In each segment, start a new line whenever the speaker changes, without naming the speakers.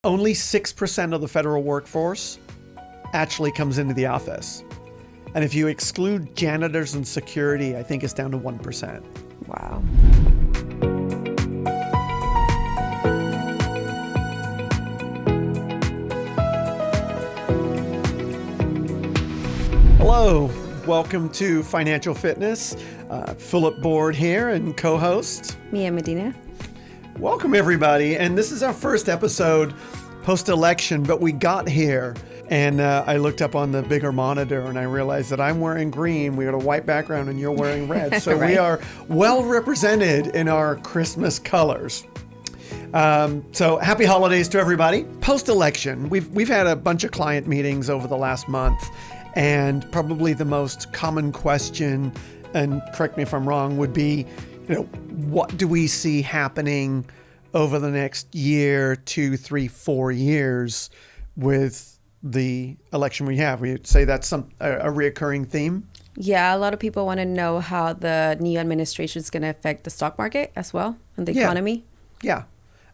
Only 6% of the federal workforce actually comes into the office. And if you exclude janitors and security, I think it's down to 1%.
Wow.
Hello, welcome to Financial Fitness. Philip Board here and co-host
Mia Medina.
Welcome everybody, and this is our first episode post-election, but we got here and I looked up on the bigger monitor and I realized that I'm wearing green, we got a white background and you're wearing red, so
Right.
We are well represented in our Christmas colors. So happy holidays to everybody. Post-election, we've had a bunch of client meetings over the last month, and probably the most common question, and correct me if I'm wrong, would be, what do we see happening over the next year, 2, 3, 4 years with the election we have? We say that's a reoccurring theme.
Yeah, a lot of people want to know how the new administration is going to affect the stock market as well and the economy.
Yeah,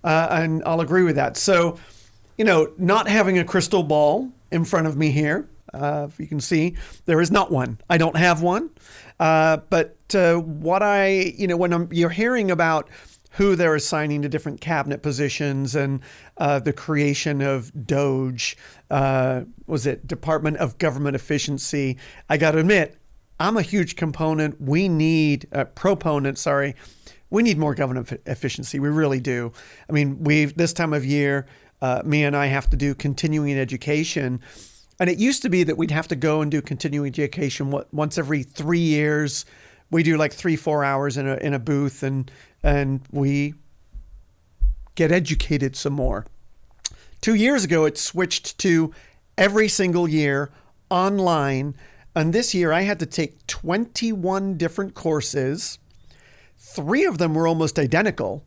and I'll agree with that. So, not having a crystal ball in front of me here, if you can see, there is not one. I don't have one. But what you're hearing about who they're assigning to different cabinet positions and the creation of DOGE, Department of Government Efficiency, I got to admit, I'm a huge proponent. We need more government efficiency. We really do. I mean, this time of year, Mia and I have to do continuing education. And it used to be that we'd have to go and do continuing education once every 3 years. We do like 3-4 hours in a booth and we get educated some more. 2 years ago, it switched to every single year online. And this year I had to take 21 different courses. 3 of them were almost identical,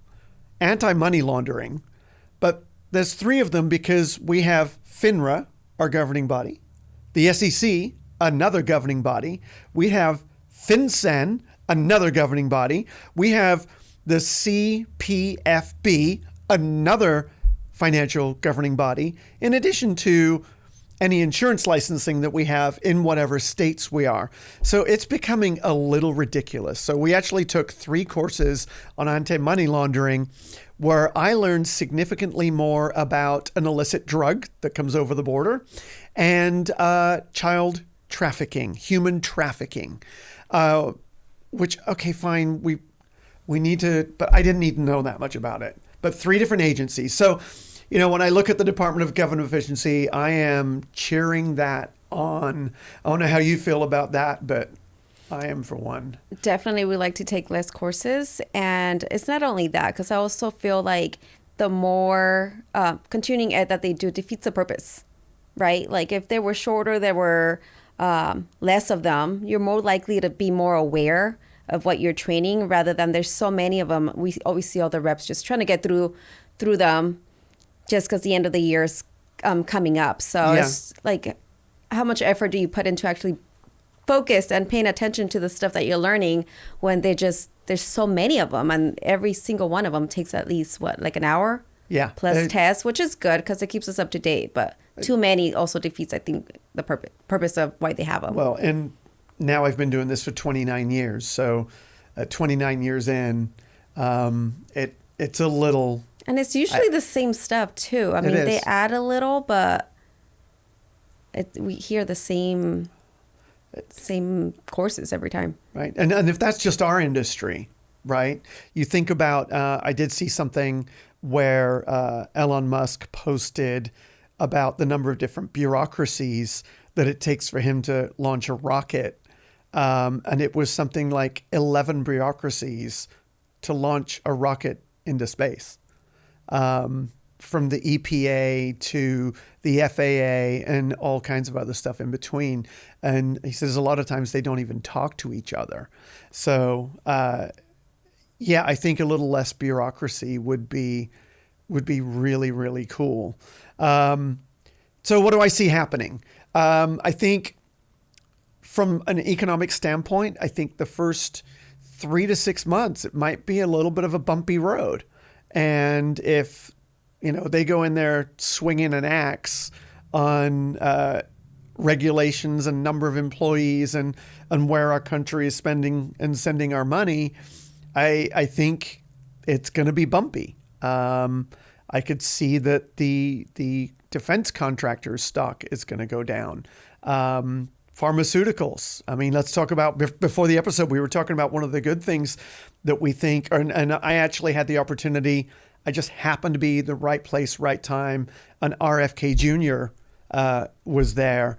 anti-money laundering. But there's 3 of them because we have FINRA, our governing body, the SEC, another governing body. We have FinCEN, another governing body. We have the CPFB, another financial governing body, in addition to any insurance licensing that we have in whatever states we are. So it's becoming a little ridiculous. So we actually took 3 courses on anti-money laundering where I learned significantly more about an illicit drug that comes over the border and child trafficking, human trafficking, which, okay, fine, we need to, but I didn't need to know that much about it. But 3 different agencies. So, when I look at the Department of Government Efficiency, I am cheering that on. I don't know how you feel about that, but I am for one.
Definitely, we like to take less courses. And it's not only that, because I also feel like the more continuing ed that they do defeats the purpose, right? Like if they were shorter, there were less of them, you're more likely to be more aware of what you're training rather than there's so many of them. We always see all the reps just trying to get through them just because the end of the year is coming up. So It's like, how much effort do you put into actually focused and paying attention to the stuff that you're learning when there's so many of them, and every single one of them takes at least like an hour plus tests, which is good because it keeps us up to date. But too many also defeats, I think, the purpose of why they have them.
Well, and now I've been doing this for 29 years. So 29 years in, it's a little...
And it's usually the same stuff too. I mean, they add a little, but we hear the same courses every time.
Right. And if that's just our industry, right? You think about, I did see something where Elon Musk posted about the number of different bureaucracies that it takes for him to launch a rocket. And it was something like 11 bureaucracies to launch a rocket into space. From the EPA to the FAA and all kinds of other stuff in between. And he says a lot of times they don't even talk to each other. So, I think a little less bureaucracy would be really, really cool. So what do I see happening? I think from an economic standpoint, I think the first 3 to 6 months, it might be a little bit of a bumpy road. And if They go in there swinging an axe on regulations and number of employees and where our country is spending and sending our money. I think it's going to be bumpy. I could see that the defense contractors' stock is going to go down. Pharmaceuticals. I mean, let's talk about, before the episode, we were talking about one of the good things that we think, and I actually had the opportunity. I just happened to be the right place, right time. An RFK Jr. Was there.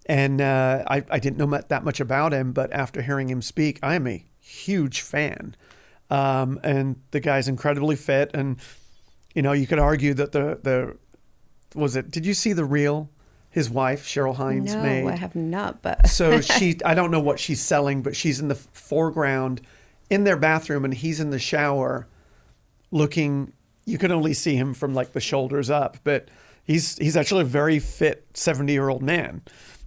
And I didn't know that much about him, but after hearing him speak, I am a huge fan. And the guy's incredibly fit. And, you could argue that did you see the reel his wife, Cheryl Hines, made?
No, I have not, but.
So I don't know what she's selling, but she's in the foreground in their bathroom and he's in the shower looking, you can only see him from like the shoulders up, but he's actually a very fit 70-year-old man.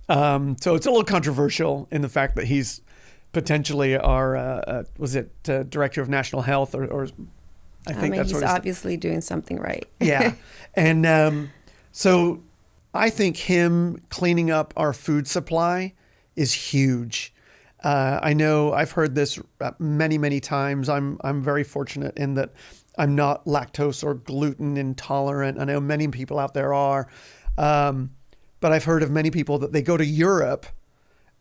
So it's a little controversial in the fact that he's potentially our, director of national health or I think that's what
he's obviously doing something right.
Yeah. And so I think him cleaning up our food supply is huge. I know I've heard this many, many times. I'm very fortunate in that I'm not lactose or gluten intolerant. I know many people out there are. But I've heard of many people that they go to Europe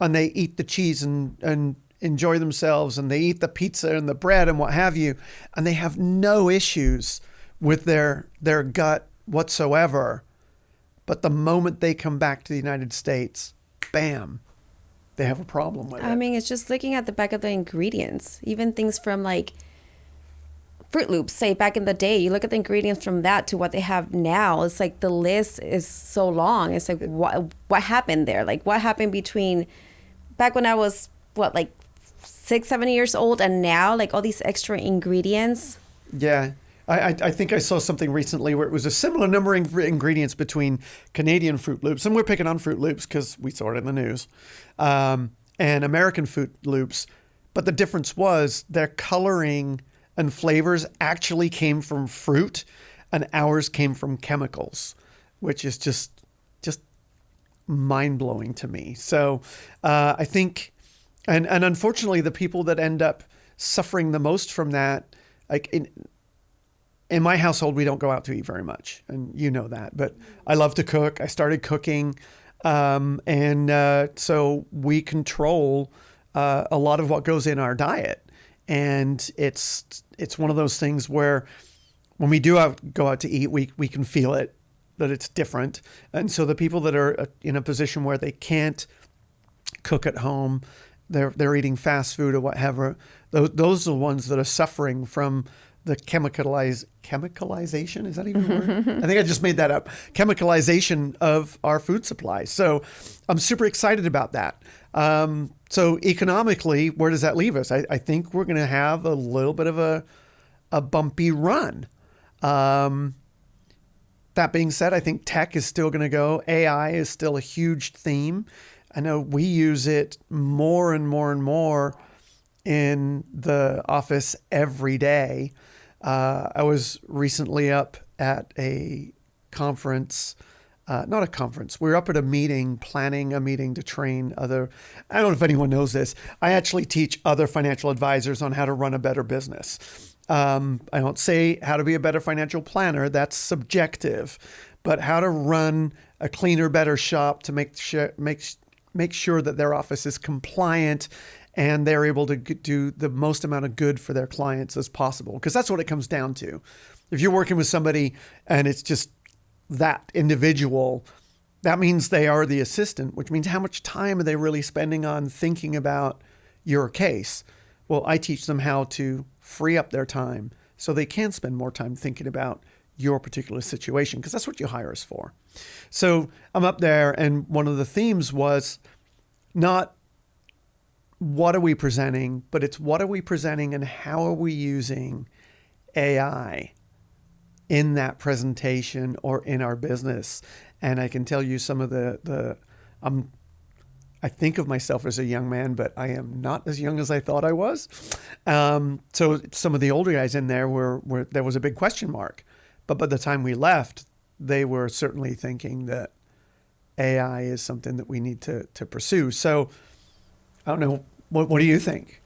and they eat the cheese and enjoy themselves and they eat the pizza and the bread and what have you. And they have no issues with their gut whatsoever. But the moment they come back to the United States, bam, they have a problem with it.
I mean, it's just looking at the back of the ingredients, even things from like Fruit Loops, say back in the day, you look at the ingredients from that to what they have now. It's like the list is so long. It's like, what happened there? Like what happened between back when I was, like 6-7 years old and now, like all these extra ingredients?
Yeah. I think I saw something recently where it was a similar number of ingredients between Canadian Fruit Loops, and we're picking on Fruit Loops because we saw it in the news, and American Fruit Loops. But the difference was their coloring and flavors actually came from fruit and ours came from chemicals, which is just mind-blowing to me. So I think, and unfortunately, the people that end up suffering the most from that, like in my household, we don't go out to eat very much, and you know that. But I love to cook. I started cooking, and so we control a lot of what goes in our diet. And it's one of those things where when we do go out to eat, we can feel it, that it's different. And so the people that are in a position where they can't cook at home, they're eating fast food or whatever, those are the ones that are suffering from the chemicalization, is that even a word? I think I just made that up. Chemicalization of our food supply. So I'm super excited about that. So economically, where does that leave us? I think we're going to have a little bit of a bumpy run. That being said, I think tech is still going to go. AI is still a huge theme. I know we use it more and more and more in the office every day. I was recently up at a conference, not a conference. We were up at a meeting, planning a meeting to train I don't know if anyone knows this. I actually teach other financial advisors on how to run a better business. I don't say how to be a better financial planner. That's subjective, but how to run a cleaner, better shop to make sure that their office is compliant and they're able to do the most amount of good for their clients as possible. Because that's what it comes down to. If you're working with somebody and it's just that individual, that means they are the assistant, which means how much time are they really spending on thinking about your case? Well, I teach them how to free up their time so they can spend more time thinking about your particular situation, because that's what you hire us for. So I'm up there, and one of the themes was not what are we presenting, but it's what are we presenting and how are we using AI in that presentation or in our business. And I can tell you some of I think of myself as a young man, but I am not as young as I thought I was. So some of the older guys in there there was a big question mark. But by the time we left, they were certainly thinking that AI is something that we need to pursue. So I don't know. What do you think?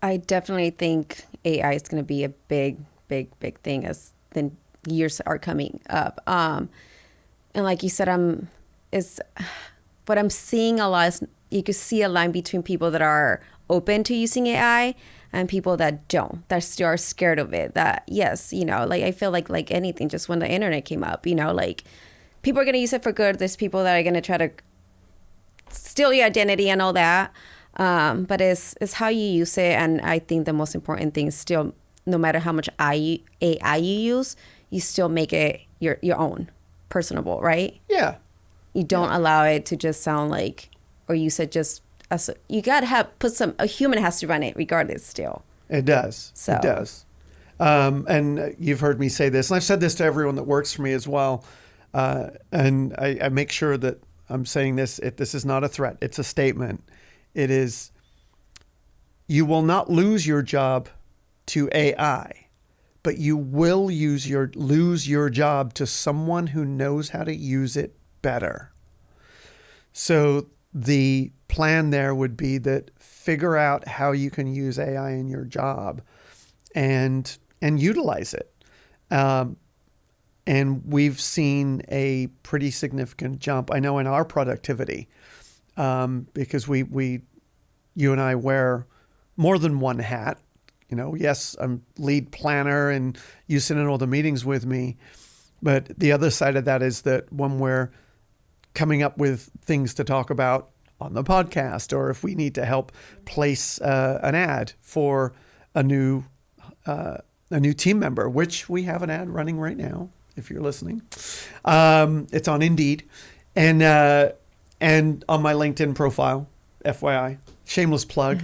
I definitely think AI is going to be a big, big, big thing as the years are coming up. And like you said, what I'm seeing a lot is you could see a line between people that are open to using AI and people that don't, that still are scared of it. That, yes, like I feel like anything, just when the internet came up, like people are going to use it for good. There's people that are going to try to steal your identity and all that. But it's how you use it. And I think the most important thing is still, no matter how much AI you use, you still make it your own, personable, right?
Yeah.
You don't allow it to just sound like, or you said just, you got to a human has to run it regardless still.
It does.
So.
It does. And you've heard me say this, and I've said this to everyone that works for me as well. And I make sure that I'm saying this. This is not a threat. It's a statement. It is, you will not lose your job to AI, but you will lose your job to someone who knows how to use it better. So the plan there would be that figure out how you can use AI in your job and utilize it. And we've seen a pretty significant jump, I know, in our productivity, because you and I wear more than one hat. Yes, I'm lead planner and you sit in all the meetings with me. But the other side of that is that when we're coming up with things to talk about on the podcast, or if we need to help place an ad for a new team member, which we have an ad running right now, if you're listening. It's on Indeed and on my LinkedIn profile, FYI. Shameless plug.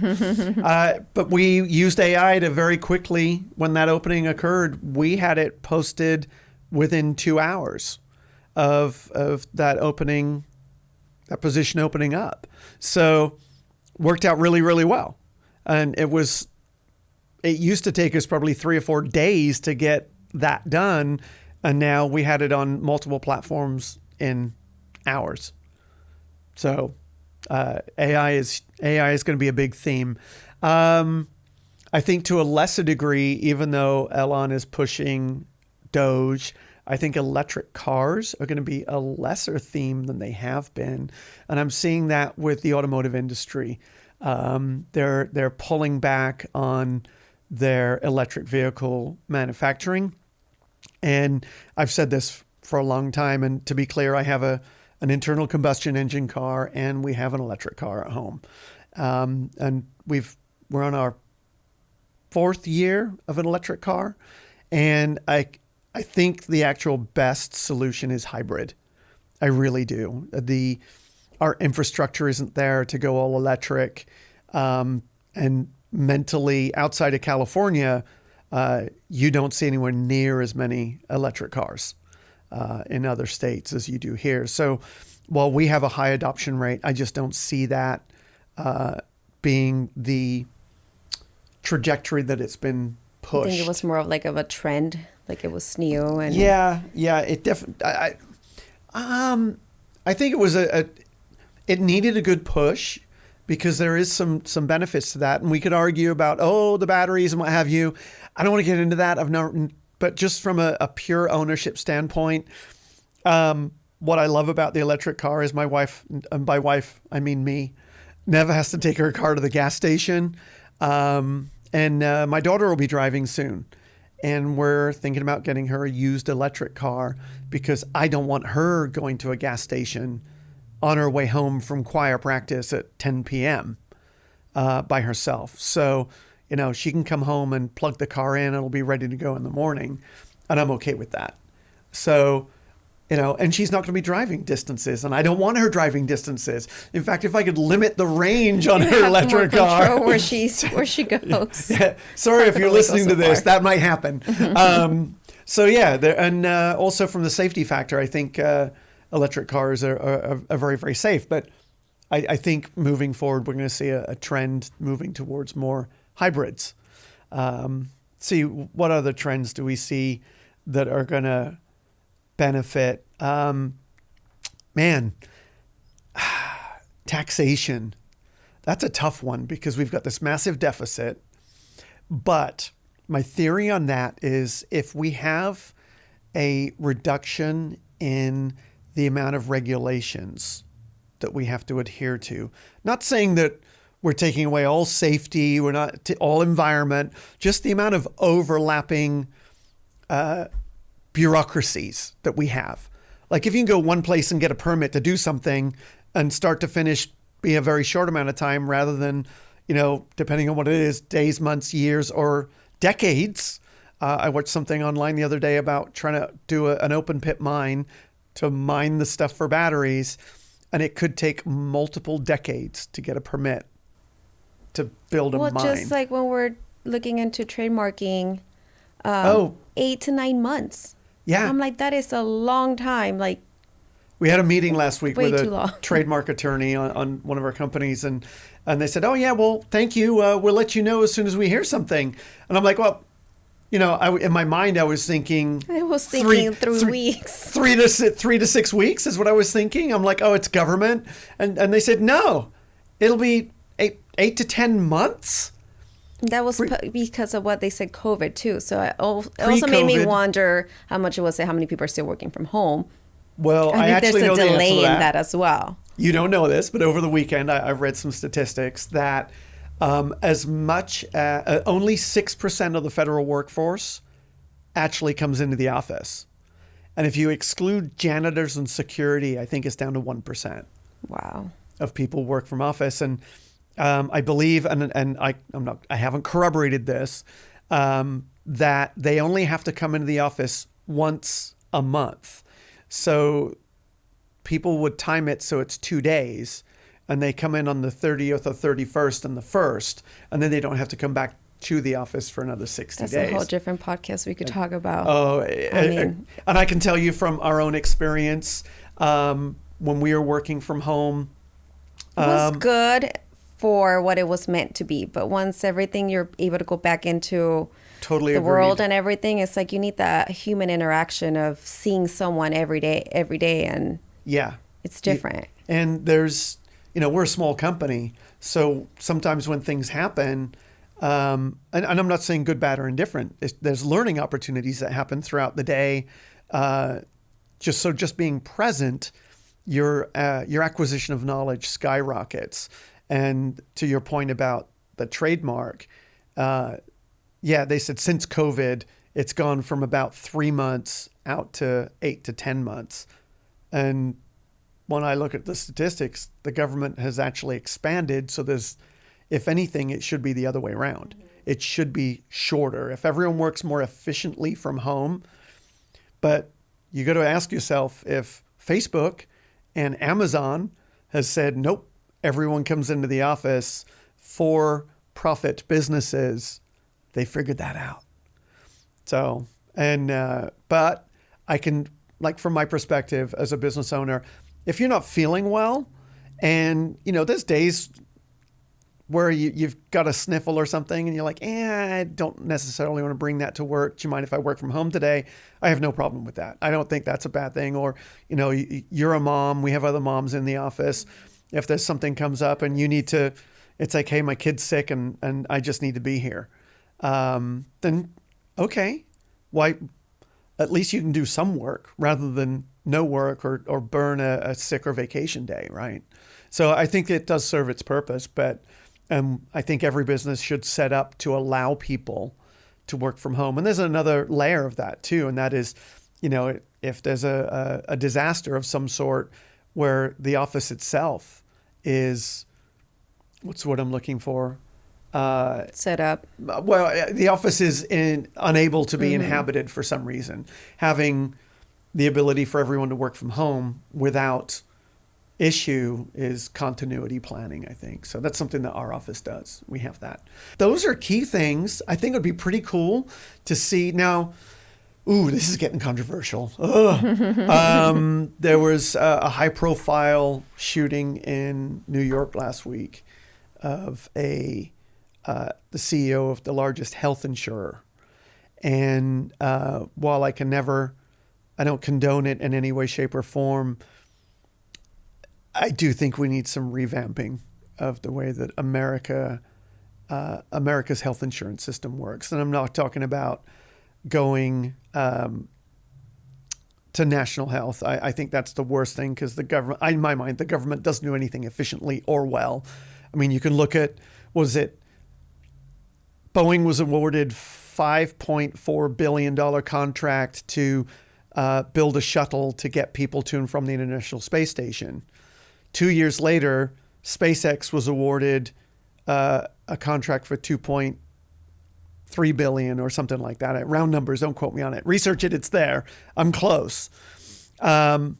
But we used AI to very quickly, when that opening occurred, we had it posted within 2 hours of that position opening up. So worked out really, really well. And it used to take us probably 3 or 4 days to get that done. And now we had it on multiple platforms in hours. So AI is going to be a big theme. I think to a lesser degree, even though Elon is pushing Doge, I think electric cars are going to be a lesser theme than they have been. And I'm seeing that with the automotive industry. They're pulling back on their electric vehicle manufacturing. And I've said this for a long time. And to be clear, I have an internal combustion engine car and we have an electric car at home. And we're on our 4th year of an electric car. And I think the actual best solution is hybrid. I really do. Our infrastructure isn't there to go all electric. And mentally, outside of California, you don't see anywhere near as many electric cars in other states as you do here. So while we have a high adoption rate, I just don't see that being the trajectory that it's been pushed.
I think it was more of a trend, like it was new. And
yeah, it definitely. I think it was it needed a good push because there is some benefits to that, and we could argue about the batteries and what have you. I don't want to get into that. But just from a pure ownership standpoint, what I love about the electric car is my wife, and by wife I mean me, never has to take her car to the gas station. And my daughter will be driving soon. And we're thinking about getting her a used electric car because I don't want her going to a gas station on her way home from choir practice at 10 p.m. By herself. So, she can come home and plug the car in. It'll be ready to go in the morning. And I'm okay with that. So, and she's not going to be driving distances. And I don't want her driving distances. In fact, if I could limit the range on her electric car.
Where she goes.
Yeah, sorry if you're listening to this, that might happen. So yeah, and also from the safety factor, I think electric cars are very, very safe. But I think moving forward, we're going to see a trend moving towards more hybrids. See, what other trends do we see that are going to benefit. Man, taxation. That's a tough one because we've got this massive deficit. But my theory on that is if we have a reduction in the amount of regulations that we have to adhere to, not saying that we're taking away all safety, we're not all environment, just the amount of overlapping bureaucracies that we have. Like if you can go one place and get a permit to do something and start to finish be a very short amount of time rather than, depending on what it is, days, months, years, or decades. I watched something online the other day about trying to do an open pit mine to mine the stuff for batteries. And it could take multiple decades to get a permit to build a mine.
Well, just like when we're looking into trademarking, 8 to 9 months.
Yeah.
I'm like, that is a long time. Like,
we had a meeting last week with
a
trademark attorney on one of our companies, and they said, "Oh yeah, well, thank you. We'll let you know as soon as we hear something." And I'm like, "Well, in my mind, I was thinking
3 weeks,
3 to 6 weeks is what I was thinking." I'm like, "Oh, it's government," and they said, "No, it'll be 8 to 10 months."
That was because of what they said, COVID too. So it also made me wonder how much it was. How many people are still working from home?
Well, I actually know the answer to that.
There's a delay in that as well.
You don't know this, but over the weekend, I've read some statistics that as much only 6% of the federal workforce actually comes into the office. And if you exclude janitors and security, I think it's down to 1%.
Wow.
Of people work from office. And I believe, and I haven't corroborated this, that they only have to come into the office once a month. So people would time it so it's 2 days, and they come in on the 30th or 31st and the 1st, and then they don't have to come back to the office for another 60 days.
That's a whole different podcast we could talk about.
And I can tell you from our own experience, when we were working from home.
It was good for what it was meant to be, but once everything you're able to go back into the world and everything, it's like you need that human interaction of seeing someone every day, and it's different.
And there's, we're a small company, so sometimes when things happen, and I'm not saying good, bad, or indifferent, there's learning opportunities that happen throughout the day. Just being present, your acquisition of knowledge skyrockets. And to your point about the trademark, they said since COVID, it's gone from about 3 months out to 8 to 10 months. And when I look at the statistics, the government has actually expanded. So if anything, it should be the other way around. Mm-hmm. It should be shorter. If everyone works more efficiently from home, but you got to ask yourself if Facebook and Amazon has said, nope, everyone comes into the office for profit businesses. They figured that out. So, but I can, like from my perspective as a business owner, if you're not feeling well and, there's days where you've got a sniffle or something and you're like, I don't necessarily want to bring that to work. Do you mind if I work from home today? I have no problem with that. I don't think that's a bad thing. Or, you're a mom. We have other moms in the office. If there's something comes up and you need to, it's like, hey, my kid's sick and I just need to be here. Then, okay, why? At least you can do some work rather than no work or burn a sick or vacation day, right? So I think it does serve its purpose, but I think every business should set up to allow people to work from home. And there's another layer of that too, and that is, if there's a disaster of some sort where the office itself is, what's what I'm looking for?
Set up.
Well, the office is unable to be inhabited for some reason. Having the ability for everyone to work from home without issue is continuity planning, I think. So that's something that our office does. We have that. Those are key things. I think it would be pretty cool to see. Now, this is getting controversial. There was a high-profile shooting in New York last week of the CEO of the largest health insurer. And while I don't condone it in any way, shape, or form, I do think we need some revamping of the way that America's health insurance system works. And I'm not talking about going to national health. I think that's the worst thing, because the government, in my mind, the government doesn't do anything efficiently or well. I mean, you can look at, Boeing was awarded $5.4 billion contract to build a shuttle to get people to and from the International Space Station. 2 years later, SpaceX was awarded a contract for $2.3 billion or something like that. Round numbers, don't quote me on it. Research it, it's there. I'm close. And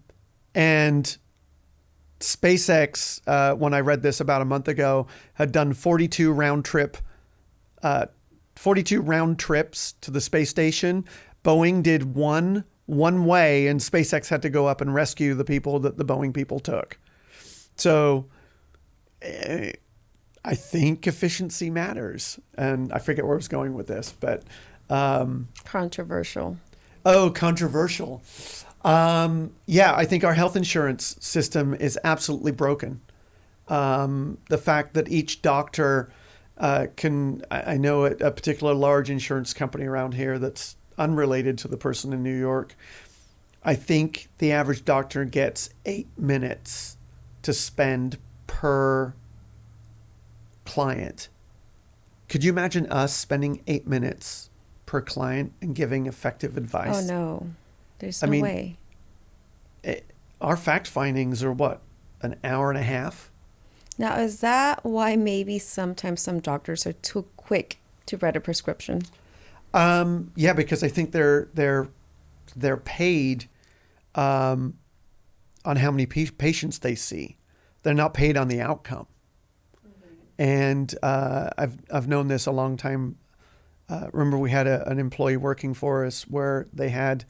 SpaceX, when I read this about a month ago, had done 42 round trips to the space station. Boeing did one way, and SpaceX had to go up and rescue the people that the Boeing people took. So I think efficiency matters. And I forget where I was going with this, but
Controversial.
Oh, controversial. Yeah, I think our health insurance system is absolutely broken. The fact that each doctor I know a particular large insurance company around here that's unrelated to the person in New York. I think the average doctor gets 8 minutes to spend per client. Could you imagine us spending 8 minutes per client and giving effective advice?
Oh, no. There's no way.
Our fact findings are what? An hour and a half?
Now, is that why maybe sometimes some doctors are too quick to write a prescription?
Yeah, because I think they're paid on how many patients they see. They're not paid on the outcome. Mm-hmm. And I've known this a long time. Remember, we had an employee working for us where they had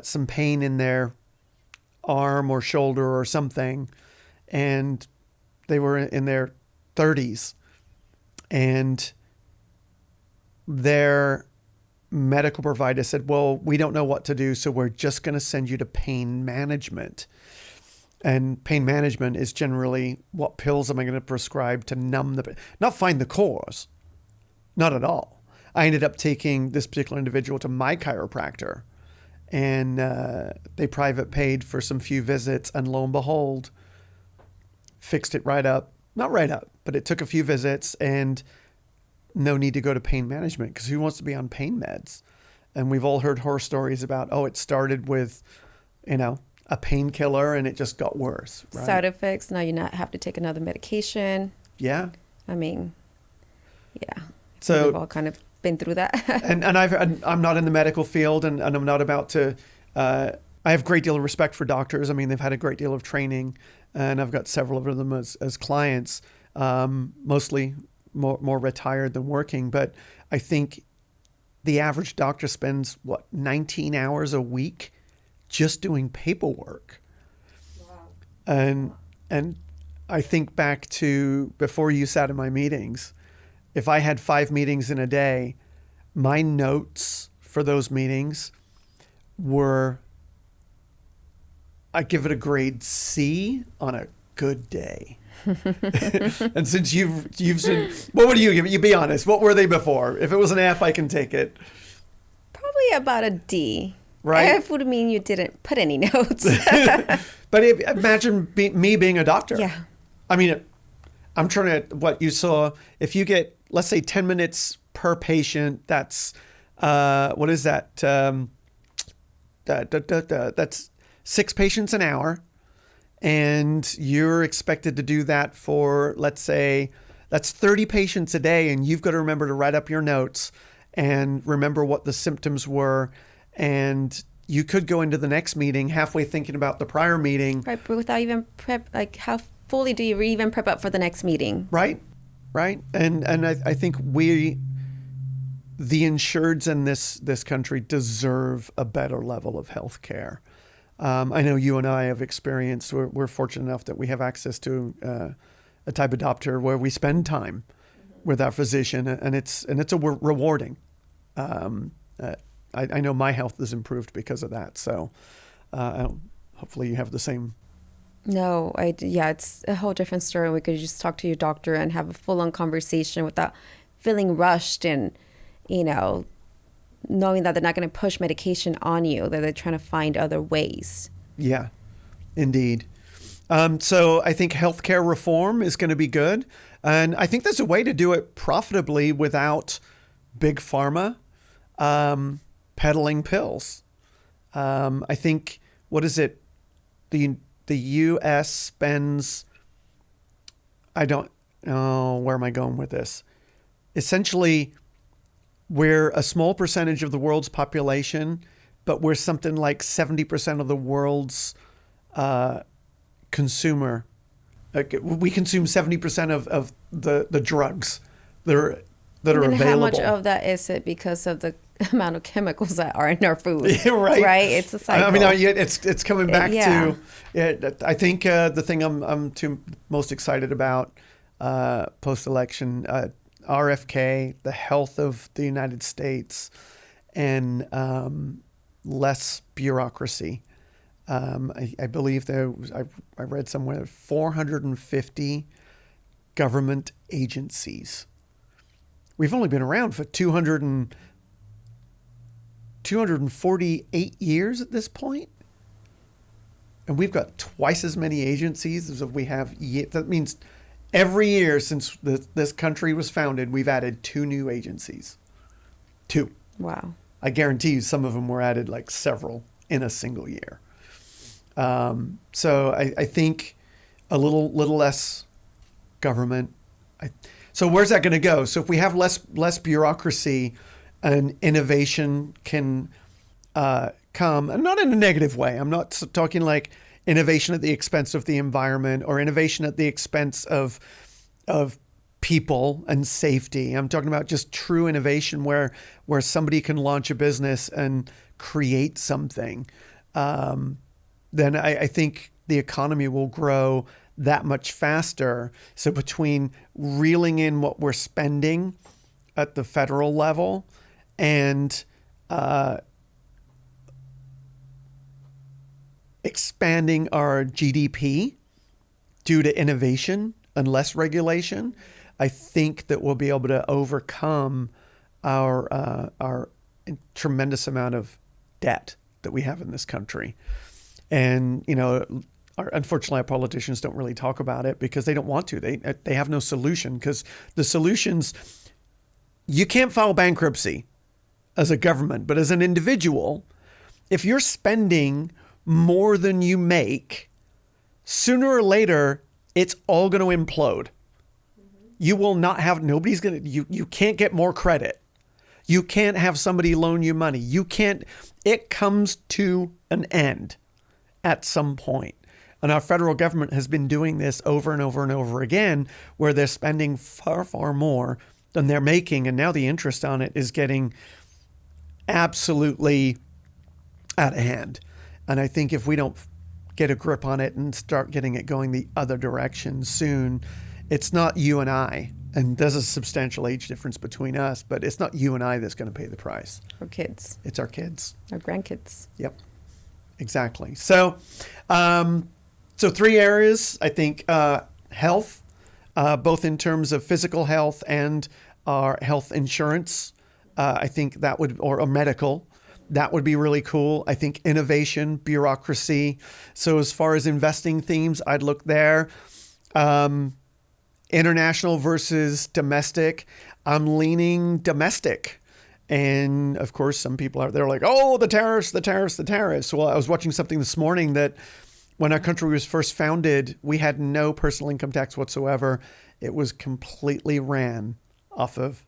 some pain in their arm or shoulder or something, and they were in their 30s, and their medical provider said, well, we don't know what to do, so we're just going to send you to pain management. And pain management is generally, what pills am I going to prescribe to numb the pain? Not find the cause. Not at all. I ended up taking this particular individual to my chiropractor, and they private paid for some few visits, and lo and behold, fixed it right up. Not right up, but it took a few visits, and no need to go to pain management, because who wants to be on pain meds? And we've all heard horror stories about, it started with, a painkiller and it just got worse. Right?
Side effects. Now you not have to take another medication.
Yeah.
I mean, yeah.
So
we've all kind of been through that.
and I'm not in the medical field, and I'm not about to. I have a great deal of respect for doctors. I mean, they've had a great deal of training, and I've got several of them as clients, mostly more retired than working. But I think the average doctor spends 19 hours a week just doing paperwork. Wow. And I think back to before you sat in my meetings. If I had 5 meetings in a day, my notes for those meetings were, I give it a grade C on a good day. And since you've seen, what would you give it? You be honest. What were they before? If it was an F, I can take it.
Probably about a D.
Right?
F would mean you didn't put any notes.
But imagine me being a doctor.
Yeah. I
mean, I'm trying to, what you saw, if you get, let's say 10 minutes per patient, that's, what is that? That's 6 patients an hour. And you're expected to do that for, let's say, that's 30 patients a day. And you've got to remember to write up your notes and remember what the symptoms were. And you could go into the next meeting halfway thinking about the prior meeting.
Right, but without even prep, like how fully do you even prep up for the next meeting?
Right. And I think the insureds in this country deserve a better level of health care. I know you and I have experienced, we're fortunate enough that we have access to a type of doctor where we spend time with our physician, and it's rewarding. I know my health has improved because of that. So hopefully you have the same.
No, yeah, it's a whole different story. We could just talk to your doctor and have a full-on conversation without feeling rushed and, knowing that they're not going to push medication on you, that they're trying to find other ways.
Yeah, indeed. So I think healthcare reform is going to be good. And I think there's a way to do it profitably without big pharma peddling pills. I think, what is it? The U.S. spends, I don't know, where am I going with this? Essentially, we're a small percentage of the world's population, but we're something like 70% of the world's consumer. We consume 70% of the drugs that are available.
How much of that is it because of the amount of chemicals that are in our food?
Right.
Right. It's a cycle.
I mean, it's coming back
Yeah.
to. I think the thing I'm most excited about post-election, RFK, the health of the United States, and less bureaucracy. I believe I read somewhere 450 government agencies. We've only been around for 248 years at this point. And we've got twice as many agencies as we have. That means every year since this country was founded, we've added 2 new agencies. 2.
Wow.
I guarantee you some of them were added like several in a single year. So I think a little less government. So where's that going to go? So if we have less bureaucracy, and innovation can come, and not in a negative way. I'm not talking like innovation at the expense of the environment or innovation at the expense of people and safety. I'm talking about just true innovation where somebody can launch a business and create something. Then I think the economy will grow that much faster. So between reeling in what we're spending at the federal level and expanding our GDP due to innovation and less regulation, I think that we'll be able to overcome our tremendous amount of debt that we have in this country. And, unfortunately, our politicians don't really talk about it because they don't want to. They have no solution, because the solutions, you can't file bankruptcy as a government, but as an individual, if you're spending more than you make, sooner or later, it's all going to implode. You will not have, nobody's going to, you can't get more credit. You can't have somebody loan you money. It comes to an end at some point. And our federal government has been doing this over and over and over again, where they're spending far, far more than they're making. And now the interest on it is getting absolutely out of hand. And I think if we don't get a grip on it and start getting it going the other direction soon, it's not you and I. And there's a substantial age difference between us, but it's not you and I that's going to pay the price.
Our kids.
It's our kids.
Our grandkids.
Yep, exactly. So 3 areas, I think, health, both in terms of physical health and our health insurance. I think that would, or medical, that would be really cool. I think innovation, bureaucracy. So as far as investing themes, I'd look there. International versus domestic. I'm leaning domestic. And of course, some people out there are like, oh, the tariffs. Well, I was watching something this morning that when our country was first founded, we had no personal income tax whatsoever. It was completely ran off of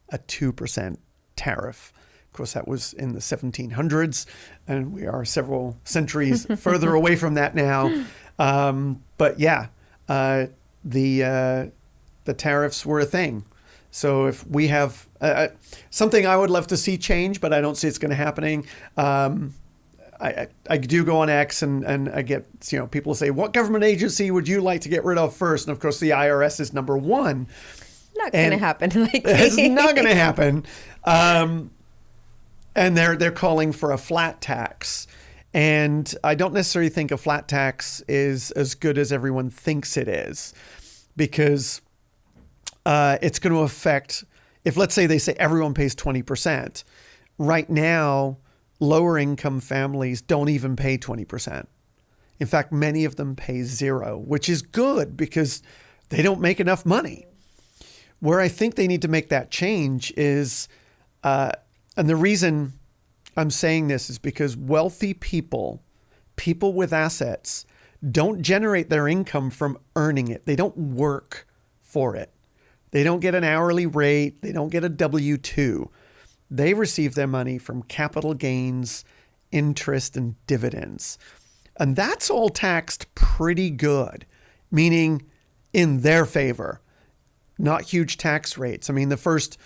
a 2% tariff. Of course, that was in the 1700s, and we are several centuries further away from that now. But yeah, the tariffs were a thing. So if we have something I would love to see change, but I don't see it's going to happening. I do go on X and I get, people say, what government agency would you like to get rid of first? And of course, the IRS is number one.
Not going to happen.
It's not going to happen. And they're calling for a flat tax. And I don't necessarily think a flat tax is as good as everyone thinks it is, because it's going to affect, if let's say they say everyone pays 20%, right now, lower income families don't even pay 20%. In fact, many of them pay zero, which is good because they don't make enough money. Where I think they need to make that change is, and the reason I'm saying this is because wealthy people with assets, don't generate their income from earning it. They don't work for it. They don't get an hourly rate. They don't get a W-2. They receive their money from capital gains, interest, and dividends. And that's all taxed pretty good, meaning in their favor, not huge tax rates. I mean, the first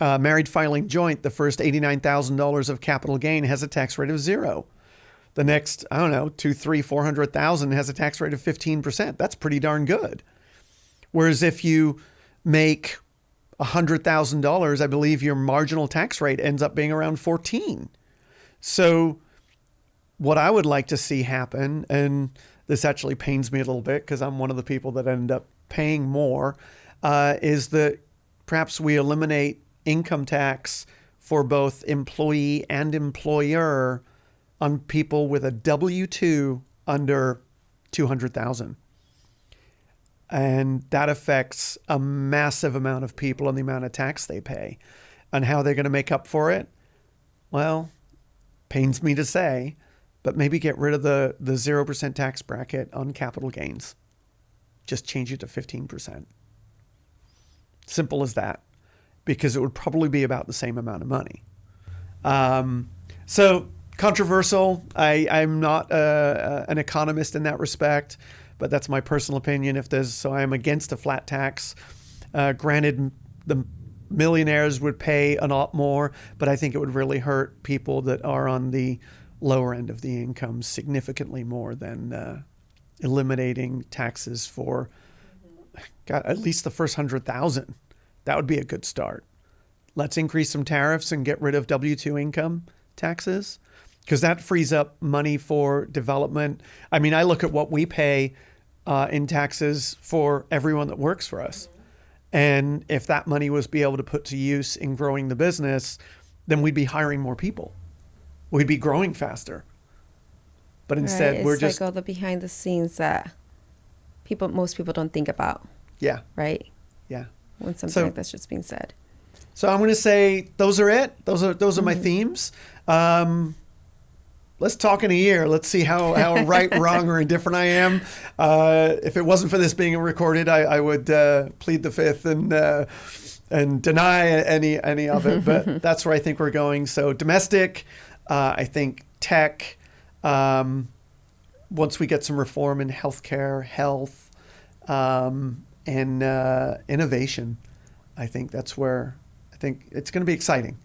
married filing joint, the first $89,000 of capital gain has a tax rate of 0. The next, I don't know, 200,000, 300,000, 400,000 has a tax rate of 15%. That's pretty darn good. Whereas if you make $100,000, I believe your marginal tax rate ends up being around 14. So what I would like to see happen, and this actually pains me a little bit because I'm one of the people that end up paying more, is that perhaps we eliminate income tax for both employee and employer on people with a W-2 under 200,000. And that affects a massive amount of people and the amount of tax they pay. And how they're going to make up for it? Well, pains me to say, but maybe get rid of the 0% tax bracket on capital gains. Just change it to 15%. Simple as that, because it would probably be about the same amount of money. So controversial. I'm not an economist in that respect, but that's my personal opinion. So I am against a flat tax. Granted, the millionaires would pay a lot more, but I think it would really hurt people that are on the lower end of the income significantly more than eliminating taxes for at least the first 100,000. That would be a good start. Let's increase some tariffs and get rid of W-2 income taxes, because that frees up money for development. I mean, I look at what we pay in taxes for everyone that works for us. And if that money was be able to put to use in growing the business, then we'd be hiring more people. We'd be growing faster. But instead,
right.
we're
it's
just
like all the behind the scenes that most people don't think about.
Yeah.
Right.
Yeah.
When something like that's just being said.
So I'm going to say those are it. Those are my themes. Let's talk in a year. Let's see how right, wrong, or indifferent I am. If it wasn't for this being recorded, I would plead the fifth and deny any of it. But that's where I think we're going. So domestic, I think tech. Once we get some reform in healthcare, health, and innovation, I think that's where I think it's going to be exciting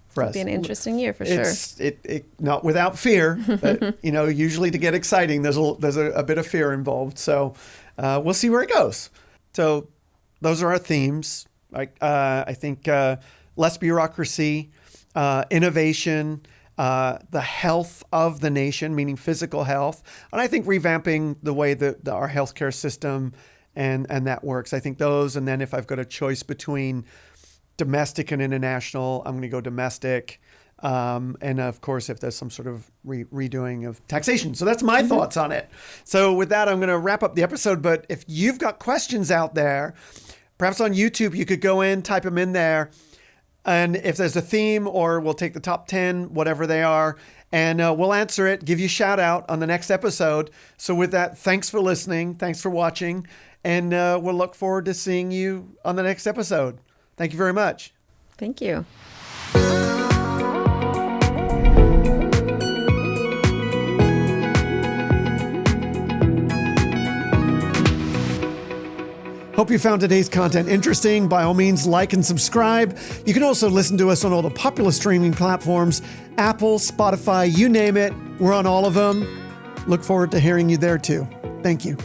for us.
It'll be an interesting year for sure.
It not without fear, but usually to get exciting, there's a bit of fear involved. So we'll see where it goes. So those are our themes. I think less bureaucracy, innovation, the health of the nation, meaning physical health, and I think revamping the way that our healthcare system and that works. I think those, and then if I've got a choice between domestic and international, I'm going to go domestic. And of course, if there's some sort of redoing of taxation. So that's my thoughts on it. So with that, I'm going to wrap up the episode. But if you've got questions out there, perhaps on YouTube, you could go in, type them in there. And if there's a theme, or we'll take the top 10, whatever they are, and we'll answer it, give you a shout out on the next episode. So with that, thanks for listening. Thanks for watching. And we'll look forward to seeing you on the next episode. Thank you very much.
Thank you.
Hope you found today's content interesting. By all means, like and subscribe. You can also listen to us on all the popular streaming platforms, Apple, Spotify, you name it. We're on all of them. Look forward to hearing you there too. Thank you.